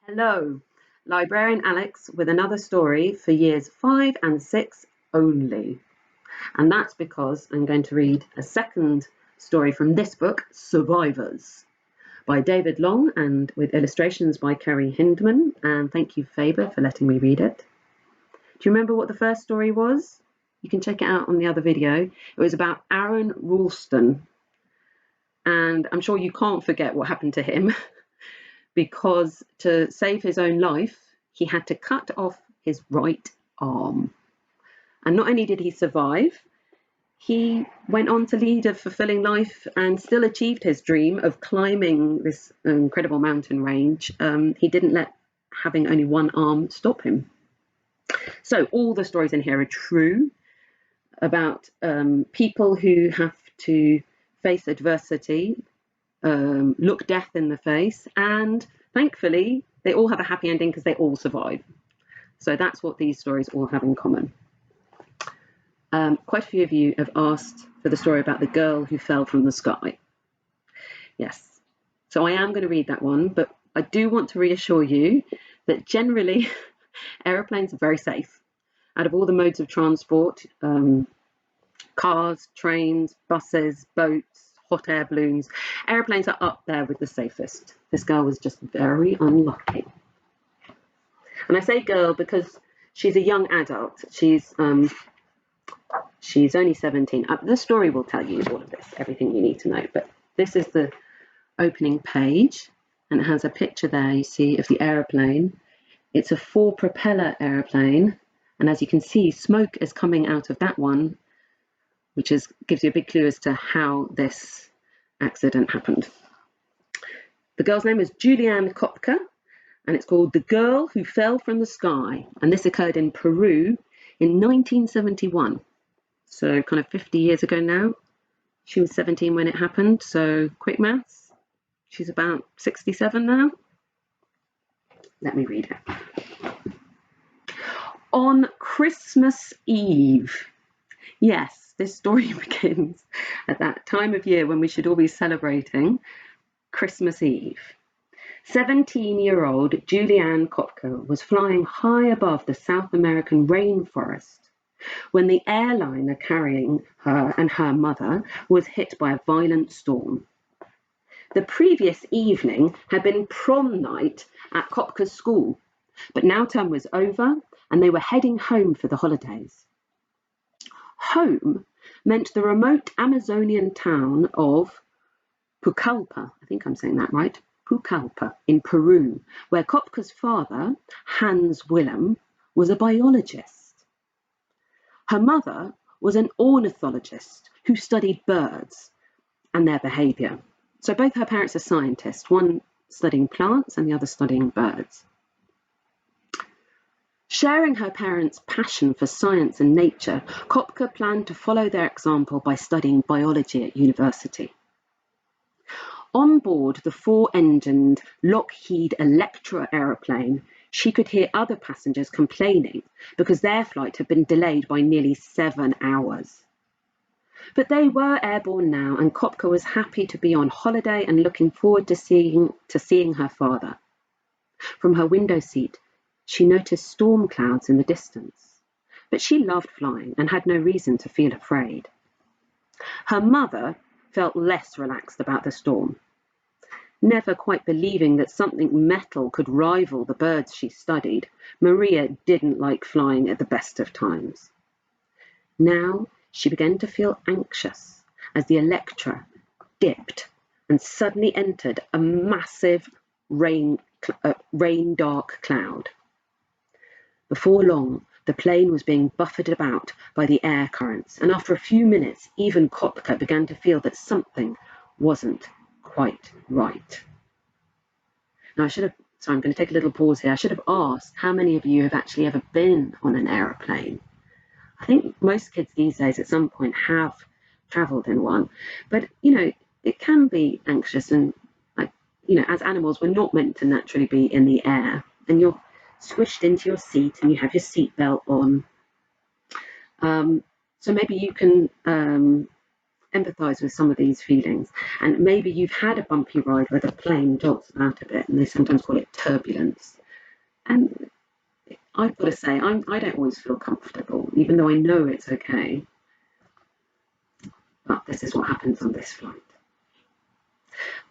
Hello, Librarian Alex with another story for years 5 and 6 only. And that's because I'm going to read a second story from this book, Survivors, by David Long and with illustrations by Kerry Hyndman. And thank you, Faber, for letting me read it. Do you remember what the first story was? You can check it out on the other video. It was about Aaron Ralston. And I'm sure you can't forget what happened to him. Because to save his own life, he had to cut off his right arm. And not only did he survive, he went on to lead a fulfilling life and still achieved his dream of climbing this incredible mountain range. He didn't let having only one arm stop him. So all the stories in here are true about people who have to face adversity, look death in the face, and thankfully they all have a happy ending because they all survive. So that's what these stories all have in common. Quite a few of you have asked for the story about the girl who fell from the sky. Yes, so I am going to read that one, but I do want to reassure you that generally aeroplanes are very safe. Out of all the modes of transport, cars, trains, buses, boats, hot air balloons, airplanes are up there with the safest. This girl was just very unlucky. And I say girl because she's a young adult. She's only 17. The story will tell you all of this, everything you need to know. But this is the opening page, and it has a picture there, you see, of the aeroplane. It's a 4-propeller aeroplane, and as you can see, smoke is coming out of that one, which gives you a big clue as to how this accident happened. The girl's name is Juliane Koepcke, and it's called The Girl Who Fell from the Sky. And this occurred in Peru in 1971. So kind of 50 years ago now. She was 17 when it happened, so quick maths. She's about 67 now. Let me read it. On Christmas Eve. Yes, this story begins at that time of year when we should all be celebrating Christmas Eve. 17-year-old Juliane Koepcke was flying high above the South American rainforest when the airliner carrying her and her mother was hit by a violent storm. The previous evening had been prom night at Koepcke's school, but now term was over and they were heading home for the holidays. Home meant the remote Amazonian town of Pucallpa, I think I'm saying that right, Pucallpa in Peru, where Koepcke's father, Hans Willem, was a biologist. Her mother was an ornithologist who studied birds and their behaviour. So both her parents are scientists, one studying plants and the other studying birds. Sharing her parents' passion for science and nature, Koepcke planned to follow their example by studying biology at university. On board the 4-engined Lockheed Electra aeroplane, she could hear other passengers complaining because their flight had been delayed by nearly 7 hours. But they were airborne now, and Koepcke was happy to be on holiday and looking forward to seeing her father. From her window seat, she noticed storm clouds in the distance, but she loved flying and had no reason to feel afraid. Her mother felt less relaxed about the storm. Never quite believing that something metal could rival the birds she studied, Maria didn't like flying at the best of times. Now she began to feel anxious as the Electra dipped and suddenly entered a massive rain-dark cloud. Before long, the plane was being buffeted about by the air currents, and after a few minutes, even Koepcke began to feel that something wasn't quite right. Now, I'm going to take a little pause here. I should have asked how many of you have actually ever been on an aeroplane. I think most kids these days at some point have travelled in one, but it can be anxious, and as animals, we're not meant to naturally be in the air, and you're swished into your seat and you have your seatbelt on. So maybe you can empathise with some of these feelings, and maybe you've had a bumpy ride where the plane jolts about a bit, and they sometimes call it turbulence. And I've got to say, I don't always feel comfortable, even though I know it's okay. But this is what happens on this flight.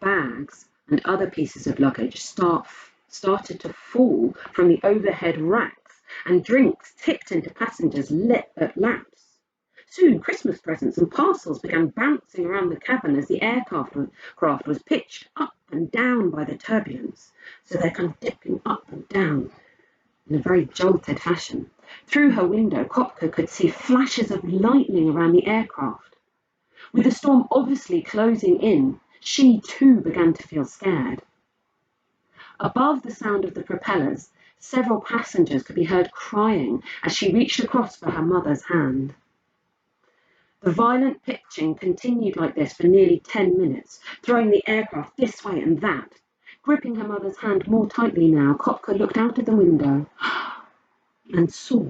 Bags and other pieces of luggage started to fall from the overhead racks, and drinks tipped into passengers' laps. Soon Christmas presents and parcels began bouncing around the cabin as the aircraft was pitched up and down by the turbulence. So they're kind of dipping up and down in a very jolted fashion. Through her window, Koepcke could see flashes of lightning around the aircraft. With the storm obviously closing in, she too began to feel scared. Above the sound of the propellers, several passengers could be heard crying as she reached across for her mother's hand. The violent pitching continued like this for nearly 10 minutes, throwing the aircraft this way and that. Gripping her mother's hand more tightly now, Koepcke looked out of the window and saw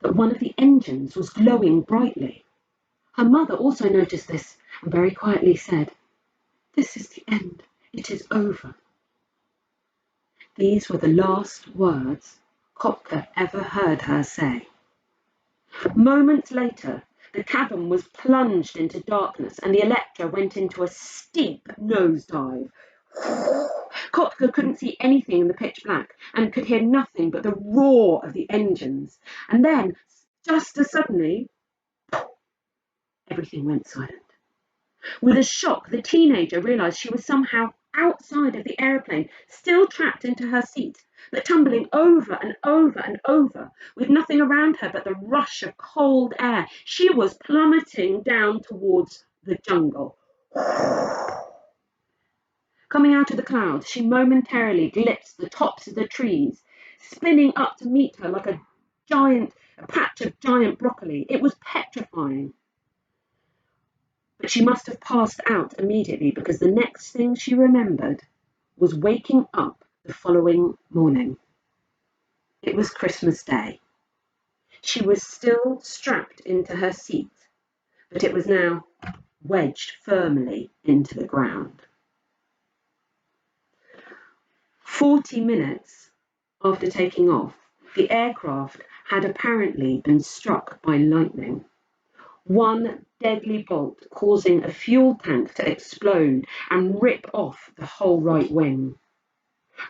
that one of the engines was glowing brightly. Her mother also noticed this and very quietly said, "This is the end. It is over." These were the last words Koepcke ever heard her say. Moments later, the cabin was plunged into darkness and the Electra went into a steep nosedive. Koepcke couldn't see anything in the pitch black and could hear nothing but the roar of the engines. And then, just as suddenly, everything went silent. With a shock, the teenager realised she was somehow outside of the aeroplane, still trapped into her seat, but tumbling over and over and over, with nothing around her but the rush of cold air. She was plummeting down towards the jungle. Coming out of the clouds, she momentarily glimpsed the tops of the trees, spinning up to meet her like a patch of giant broccoli. It was petrifying. But she must have passed out immediately, because the next thing she remembered was waking up the following morning. It was Christmas Day. She was still strapped into her seat, but it was now wedged firmly into the ground. 40 minutes after taking off, the aircraft had apparently been struck by lightning. One deadly bolt causing a fuel tank to explode and rip off the whole right wing.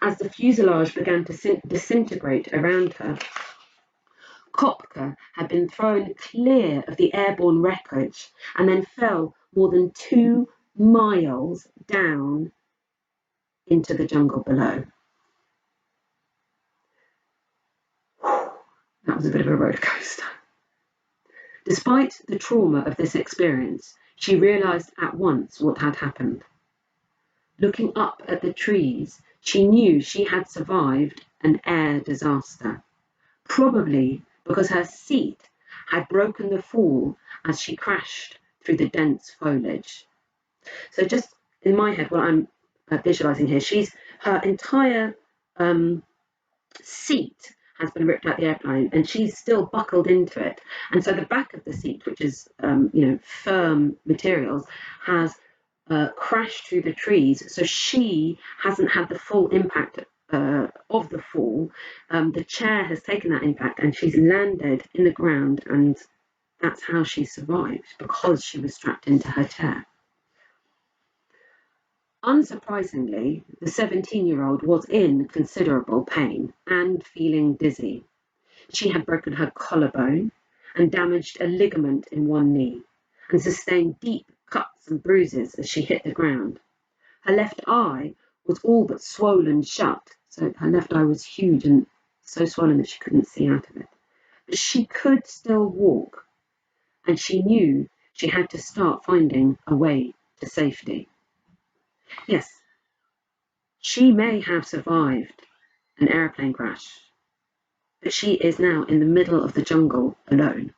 As the fuselage began to disintegrate around her, Koepcke had been thrown clear of the airborne wreckage and then fell more than 2 miles down into the jungle below. That was a bit of a roller coaster. Despite the trauma of this experience, she realised at once what had happened. Looking up at the trees, she knew she had survived an air disaster, probably because her seat had broken the fall as she crashed through the dense foliage. So just in my head, what I'm visualising here, her entire seat has been ripped out the airplane and she's still buckled into it. And so the back of the seat, which is, firm materials, has crashed through the trees. So she hasn't had the full impact of the fall. The chair has taken that impact and she's landed in the ground, and that's how she survived, because she was strapped into her chair. Unsurprisingly, the 17-year-old was in considerable pain and feeling dizzy. She had broken her collarbone and damaged a ligament in one knee, and sustained deep cuts and bruises as she hit the ground. Her left eye was all but swollen shut, so her left eye was huge and so swollen that she couldn't see out of it. But she could still walk, and she knew she had to start finding a way to safety. Yes, she may have survived an airplane crash, but she is now in the middle of the jungle alone.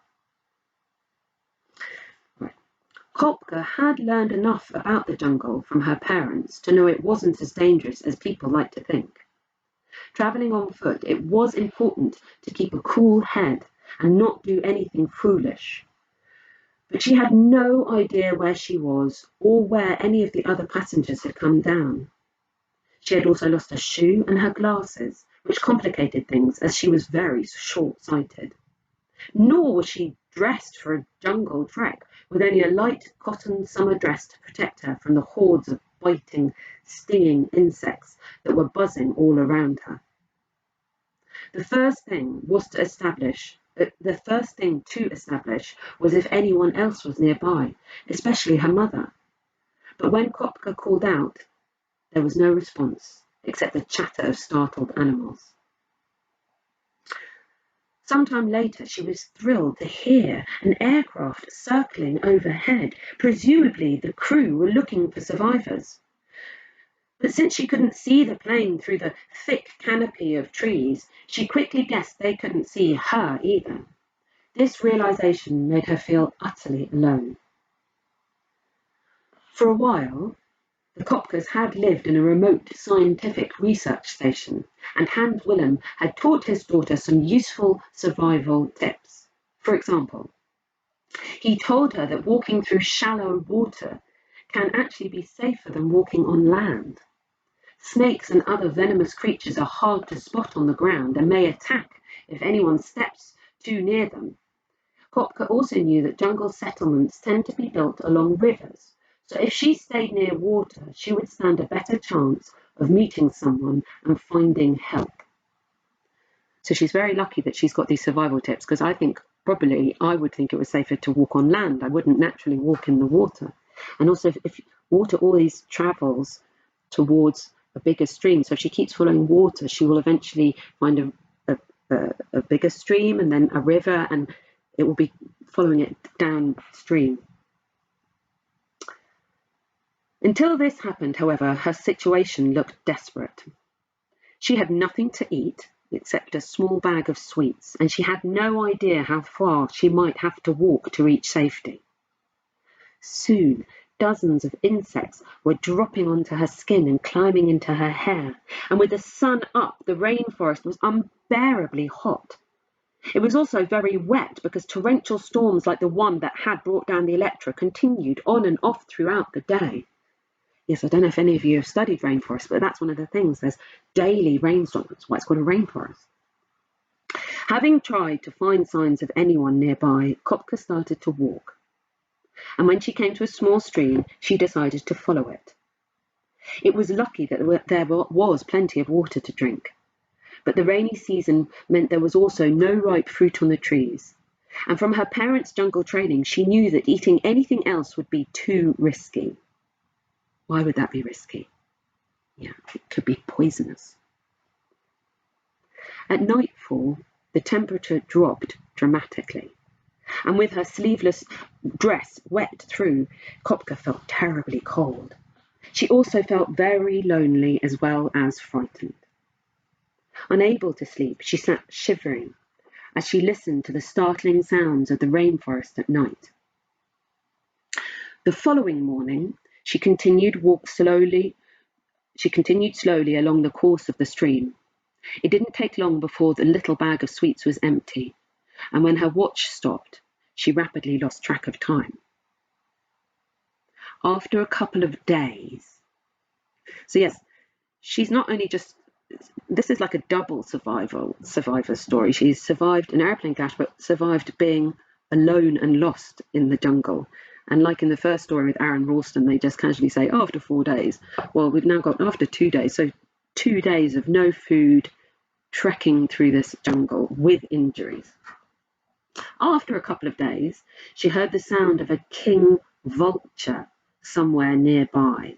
Right. Koepcke had learned enough about the jungle from her parents to know it wasn't as dangerous as people like to think. Travelling on foot, it was important to keep a cool head and not do anything foolish. But she had no idea where she was or where any of the other passengers had come down. She had also lost her shoe and her glasses, which complicated things as she was very short-sighted. Nor was she dressed for a jungle trek, with only a light cotton summer dress to protect her from the hordes of biting, stinging insects that were buzzing all around her. The first thing to establish was if anyone else was nearby, especially her mother. But when Koepcke called out, there was no response, except the chatter of startled animals. Sometime later, she was thrilled to hear an aircraft circling overhead. Presumably, the crew were looking for survivors. But since she couldn't see the plane through the thick canopy of trees, she quickly guessed they couldn't see her either. This realization made her feel utterly alone. For a while, the Koepckes had lived in a remote scientific research station, and Hans Willem had taught his daughter some useful survival tips. For example, he told her that walking through shallow water can actually be safer than walking on land. Snakes and other venomous creatures are hard to spot on the ground and may attack if anyone steps too near them. Koepcke also knew that jungle settlements tend to be built along rivers, so if she stayed near water, she would stand a better chance of meeting someone and finding help. So she's very lucky that she's got these survival tips, because I would think it was safer to walk on land. I wouldn't naturally walk in the water. And also, if water always travels towards a bigger stream, so if she keeps following water, she will eventually find a bigger stream and then a river, and it will be following it downstream. Until this happened, however, her situation looked desperate. She had nothing to eat except a small bag of sweets, and she had no idea how far she might have to walk to reach safety. Soon, dozens of insects were dropping onto her skin and climbing into her hair, and with the sun up, the rainforest was unbearably hot. It was also very wet because torrential storms like the one that had brought down the Electra continued on and off throughout the day. Yes, I don't know if any of you have studied rainforests, but that's one of the things. There's daily rainstorms. That's why it's called a rainforest. Having tried to find signs of anyone nearby, Koepcke started to walk. And when she came to a small stream, she decided to follow it. It was lucky that there was plenty of water to drink, but the rainy season meant there was also no ripe fruit on the trees. And from her parents' jungle training, she knew that eating anything else would be too risky. Why would that be risky? Yeah, it could be poisonous. At nightfall, the temperature dropped dramatically, and with her sleeveless dress wet through, Koepcke felt terribly cold. She also felt very lonely as well as frightened. Unable to sleep, she sat shivering as she listened to the startling sounds of the rainforest at night. The following morning, she continued slowly along the course of the stream. It didn't take long before the little bag of sweets was empty, and when her watch stopped, she rapidly lost track of time. After a couple of days, so yes, she's not only just, this is like a double survivor story. She's survived an airplane crash, but survived being alone and lost in the jungle. And like in the first story with Aaron Ralston, they just casually say, after 4 days. Well, we've now got after 2 days. So 2 days of no food, trekking through this jungle with injuries. After a couple of days, she heard the sound of a king vulture somewhere nearby.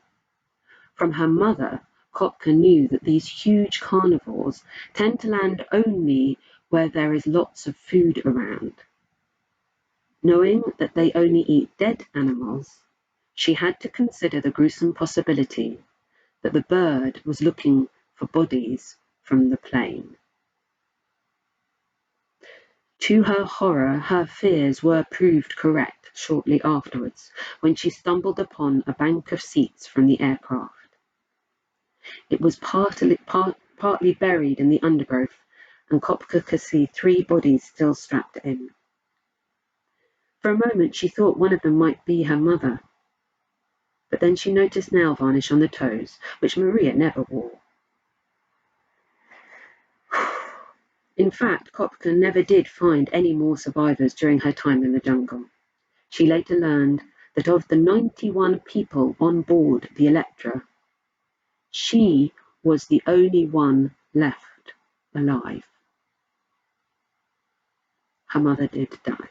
From her mother, Koepcke knew that these huge carnivores tend to land only where there is lots of food around. Knowing that they only eat dead animals, she had to consider the gruesome possibility that the bird was looking for bodies from the plain. To her horror, her fears were proved correct shortly afterwards, when she stumbled upon a bank of seats from the aircraft. It was partly buried in the undergrowth, and Koepcke could see 3 bodies still strapped in. For a moment she thought one of them might be her mother, but then she noticed nail varnish on the toes, which Maria never wore. In fact, Koepcke never did find any more survivors during her time in the jungle. She later learned that of the 91 people on board the Electra, she was the only one left alive. Her mother did die.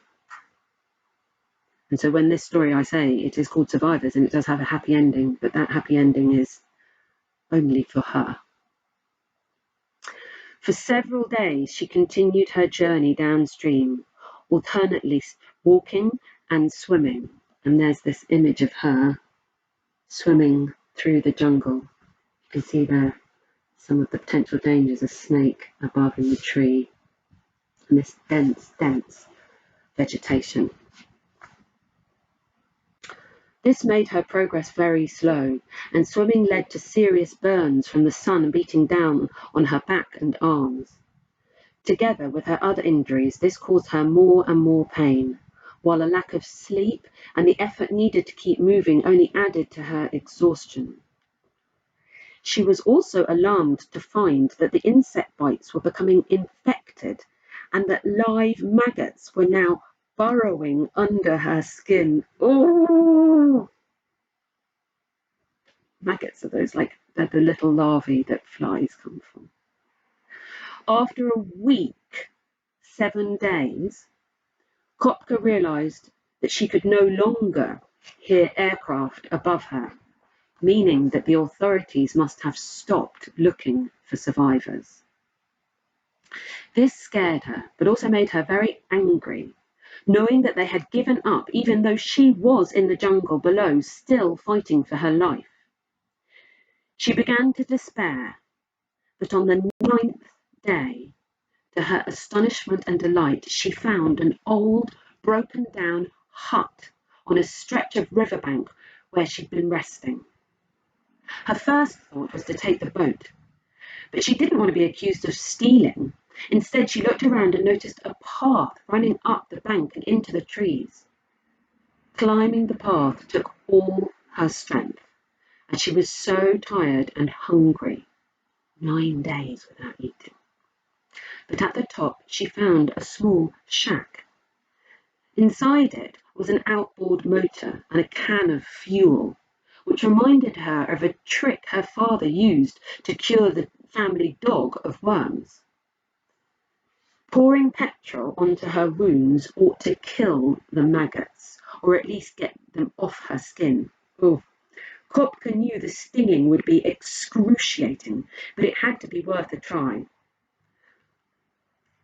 And so when this story, I say, it is called Survivors, and it does have a happy ending, but that happy ending is only for her. For several days, she continued her journey downstream, alternately walking and swimming. And there's this image of her swimming through the jungle. You can see there some of the potential dangers, a snake above in the tree, and this dense, dense vegetation. This made her progress very slow, and swimming led to serious burns from the sun beating down on her back and arms. Together with her other injuries, this caused her more and more pain, while a lack of sleep and the effort needed to keep moving only added to her exhaustion. She was also alarmed to find that the insect bites were becoming infected and that live maggots were now burrowing under her skin. Oh! Maggots are those, like, they're the little larvae that flies come from. After a week, 7 days, Koepcke realised that she could no longer hear aircraft above her, meaning that the authorities must have stopped looking for survivors. This scared her, but also made her very angry, knowing that they had given up even though she was in the jungle below, still fighting for her life. She began to despair, but on the 9th day, to her astonishment and delight, she found an old, broken-down hut on a stretch of riverbank where she'd been resting. Her first thought was to take the boat, but she didn't want to be accused of stealing. Instead, she looked around and noticed a path running up the bank and into the trees. Climbing the path took all her strength, and she was so tired and hungry. 9 days without eating. But at the top, she found a small shack. Inside it was an outboard motor and a can of fuel, which reminded her of a trick her father used to cure the family dog of worms. Pouring petrol onto her wounds ought to kill the maggots, or at least get them off her skin. Oh, Koepcke knew the stinging would be excruciating, but it had to be worth a try.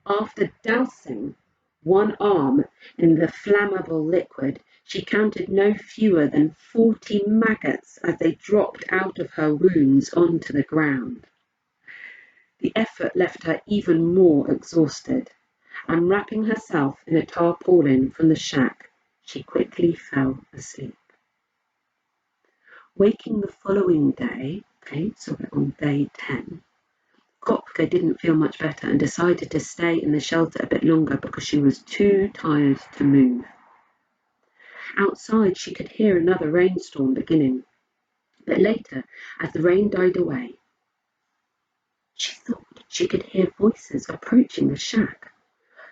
After dousing one arm in the flammable liquid, she counted no fewer than 40 maggots as they dropped out of her wounds onto the ground. The effort left her even more exhausted, and wrapping herself in a tarpaulin from the shack, she quickly fell asleep. Waking the following day, so we're on day 10, Koepcke didn't feel much better and decided to stay in the shelter a bit longer because she was too tired to move. Outside, she could hear another rainstorm beginning, but later, as the rain died away, she thought she could hear voices approaching the shack.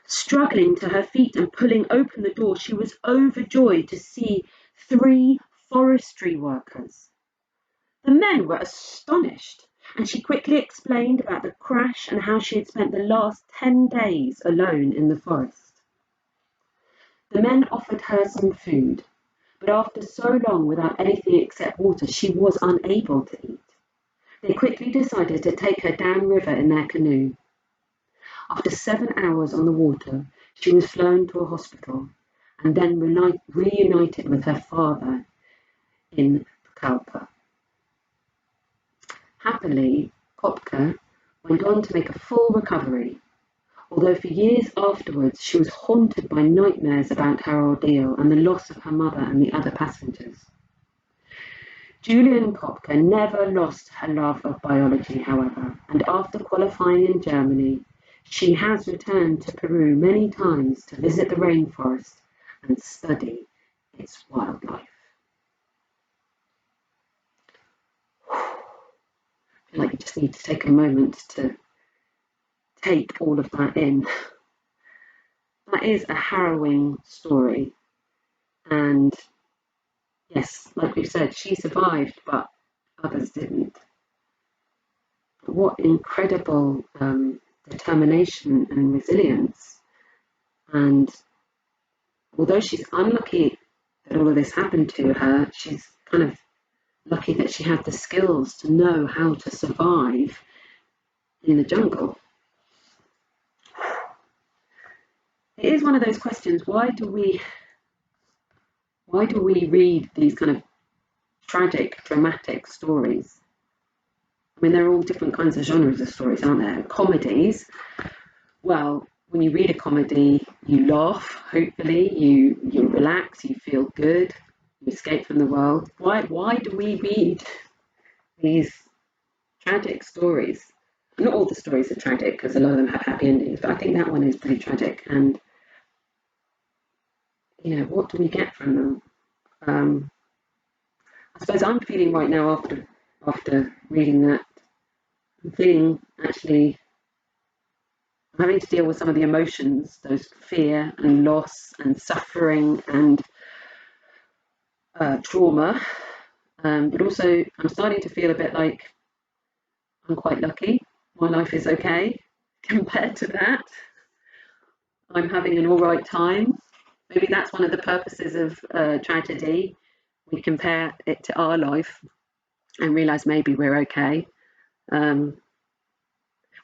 Struggling to her feet and pulling open the door, she was overjoyed to see 3 forestry workers. The men were astonished, and she quickly explained about the crash and how she had spent the last 10 days alone in the forest. The men offered her some food, but after so long without anything except water, she was unable to eat. They quickly decided to take her downriver in their canoe. After 7 hours on the water, she was flown to a hospital and then reunited with her father in Koepcke. Happily, Koepcke went on to make a full recovery, although for years afterwards she was haunted by nightmares about her ordeal and the loss of her mother and the other passengers. Juliane Koepcke never lost her love of biology, however, and after qualifying in Germany, she has returned to Peru many times to visit the rainforest and study its wildlife. I feel like you just need to take a moment to take all of that in. That is a harrowing story. And yes, like we've said, she survived, but others didn't. But what incredible determination and resilience. And although she's unlucky that all of this happened to her, she's kind of lucky that she had the skills to know how to survive in the jungle. It is one of those questions, why do we read these kind of tragic, dramatic stories? I mean, there are all different kinds of genres of stories, aren't there? Comedies, well, when you read a comedy, you laugh, hopefully, you relax, you feel good, you escape from the world. Why do we read these tragic stories? Not all the stories are tragic, because a lot of them have happy endings, but I think that one is pretty tragic. And, you know, what do we get from them? I suppose I'm feeling right now, after reading that, I'm feeling actually I'm having to deal with some of the emotions, those fear and loss and suffering and trauma. But also, I'm starting to feel a bit like I'm quite lucky. My life is okay compared to that. I'm having an all right time. Maybe that's one of the purposes of tragedy. We compare it to our life and realize maybe we're okay.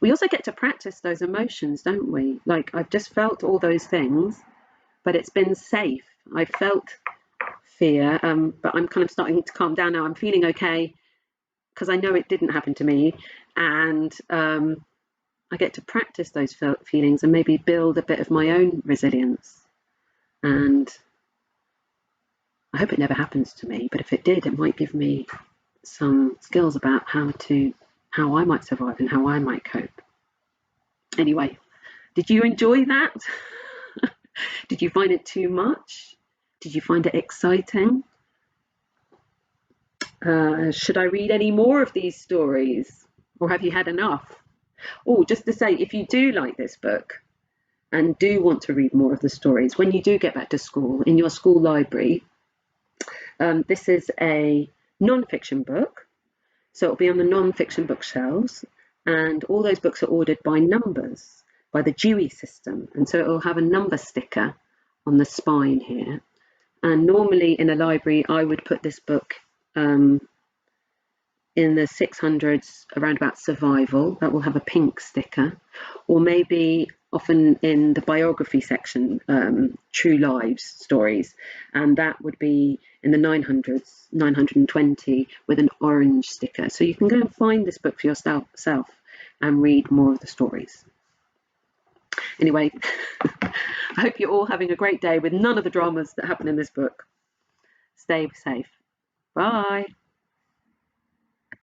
We also get to practice those emotions, don't we? Like, I've just felt all those things, but it's been safe. I felt fear, but I'm kind of starting to calm down now. I'm feeling okay because I know it didn't happen to me, and I get to practice those feelings and maybe build a bit of my own resilience. And I hope it never happens to me, but if it did, it might give me some skills about how I might survive and how I might cope. Anyway, did you enjoy that? Did you find it too much? Did you find it exciting? Should I read any more of these stories? Or have you had enough? Oh, just to say, if you do like this book and do want to read more of the stories, when you do get back to school, in your school library, this is a non-fiction book. So it'll be on the non-fiction bookshelves. And all those books are ordered by numbers, by the Dewey system. And so it'll have a number sticker on the spine here. And normally in a library, I would put this book in the 600s around about survival. That will have a pink sticker. Or maybe often in the biography section, true lives stories. And that would be in the 900s, 920, with an orange sticker. So you can go and find this book for yourself and read more of the stories. Anyway, I hope you're all having a great day with none of the dramas that happen in this book. Stay safe. Bye.